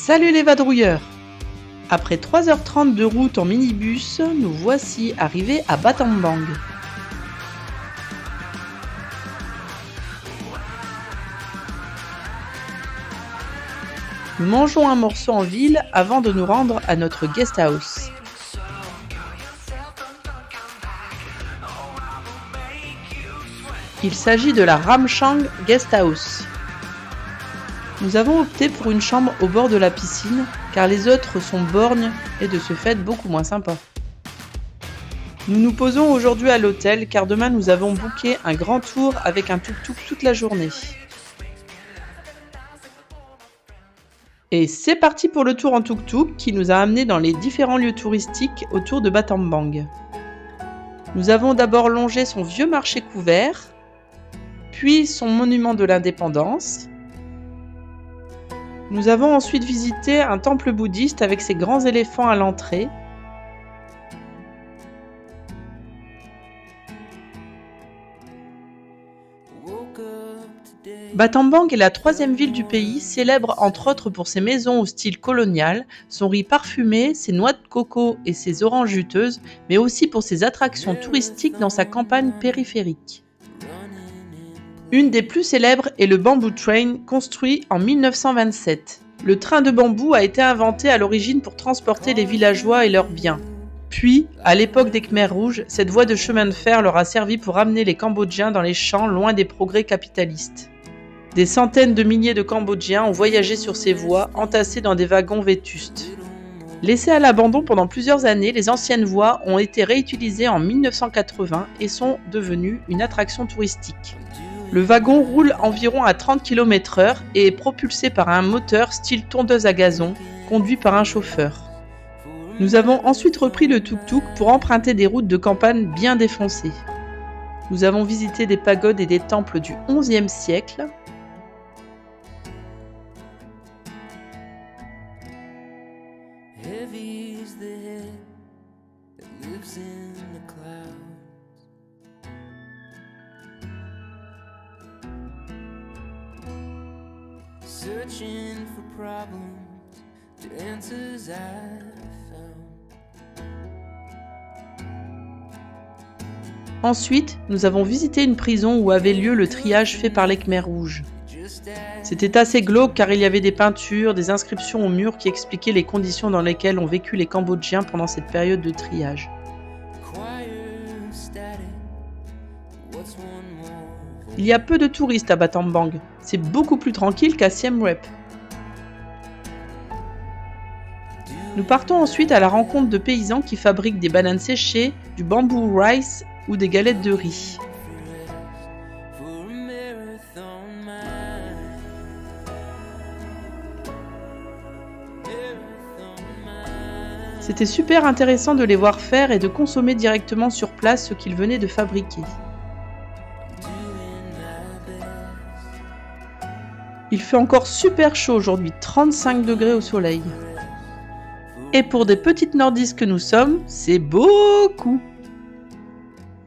Salut les vadrouilleurs! Après 3h30 de route en minibus, nous voici arrivés à Battambang. Nous mangeons un morceau en ville avant de nous rendre à notre guest house. Il s'agit de la Ramchang Guest House. Nous avons opté pour une chambre au bord de la piscine car les autres sont borgnes et de ce fait beaucoup moins sympas. Nous nous posons aujourd'hui à l'hôtel car demain nous avons booké un grand tour avec un tuk-tuk toute la journée. Et c'est parti pour le tour en tuk-tuk qui nous a amenés dans les différents lieux touristiques autour de Battambang. Nous avons d'abord longé son vieux marché couvert, puis son monument de l'indépendance. Nous avons ensuite visité un temple bouddhiste avec ses grands éléphants à l'entrée. Battambang est la troisième ville du pays, célèbre entre autres pour ses maisons au style colonial, son riz parfumé, ses noix de coco et ses oranges juteuses, mais aussi pour ses attractions touristiques dans sa campagne périphérique. Une des plus célèbres est le Bamboo Train, construit en 1927. Le train de bambou a été inventé à l'origine pour transporter les villageois et leurs biens. Puis, à l'époque des Khmers rouges, cette voie de chemin de fer leur a servi pour ramener les Cambodgiens dans les champs loin des progrès capitalistes. Des centaines de milliers de Cambodgiens ont voyagé sur ces voies, entassés dans des wagons vétustes. Laissées à l'abandon pendant plusieurs années, les anciennes voies ont été réutilisées en 1980 et sont devenues une attraction touristique. Le wagon roule environ à 30 km/h et est propulsé par un moteur style tondeuse à gazon, conduit par un chauffeur. Nous avons ensuite repris le tuk-tuk pour emprunter des routes de campagne bien défoncées. Nous avons visité des pagodes et des temples du XIe siècle. Searching for problems to answers I've found. Ensuite, nous avons visité une prison où avait lieu le triage fait par les Khmers rouges. C'était assez glauque car il y avait des peintures, des inscriptions aux murs qui expliquaient les conditions dans lesquelles ont vécu les Cambodgiens pendant cette période de triage. Il y a peu de touristes à Battambang, c'est beaucoup plus tranquille qu'à Siem Reap. Nous partons ensuite à la rencontre de paysans qui fabriquent des bananes séchées, du bamboo rice ou des galettes de riz. C'était super intéressant de les voir faire et de consommer directement sur place ce qu'ils venaient de fabriquer. Il fait encore super chaud aujourd'hui, 35 degrés au soleil. Et pour des petites nordistes que nous sommes, c'est beaucoup.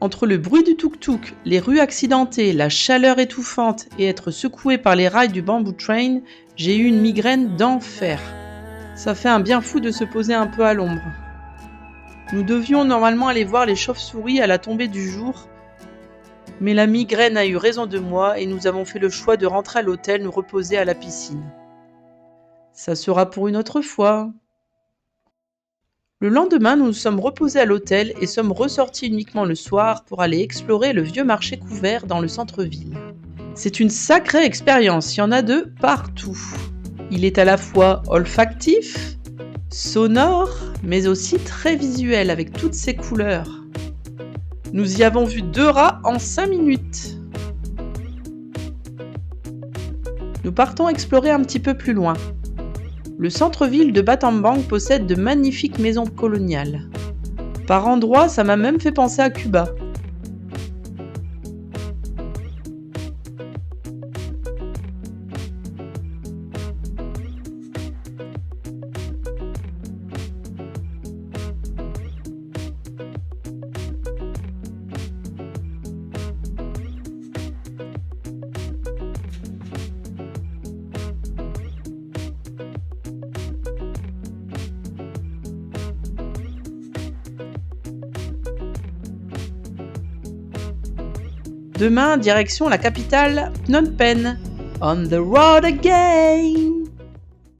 Entre le bruit du tuk-tuk, les rues accidentées, la chaleur étouffante et être secoué par les rails du Bamboo Train, j'ai eu une migraine d'enfer. Ça fait un bien fou de se poser un peu à l'ombre. Nous devions normalement aller voir les chauves-souris à la tombée du jour, mais la migraine a eu raison de moi et nous avons fait le choix de rentrer à l'hôtel nous reposer à la piscine. Ça sera pour une autre fois. Le lendemain, nous nous sommes reposés à l'hôtel et sommes ressortis uniquement le soir pour aller explorer le vieux marché couvert dans le centre-ville. C'est une sacrée expérience, il y en a de partout. Il est à la fois olfactif, sonore, mais aussi très visuel avec toutes ses couleurs. Nous y avons vu 2 rats en 5 minutes. Nous partons explorer un petit peu plus loin. Le centre-ville de Battambang possède de magnifiques maisons coloniales. Par endroits, ça m'a même fait penser à Cuba. Demain, direction la capitale Phnom Penh. On the road again!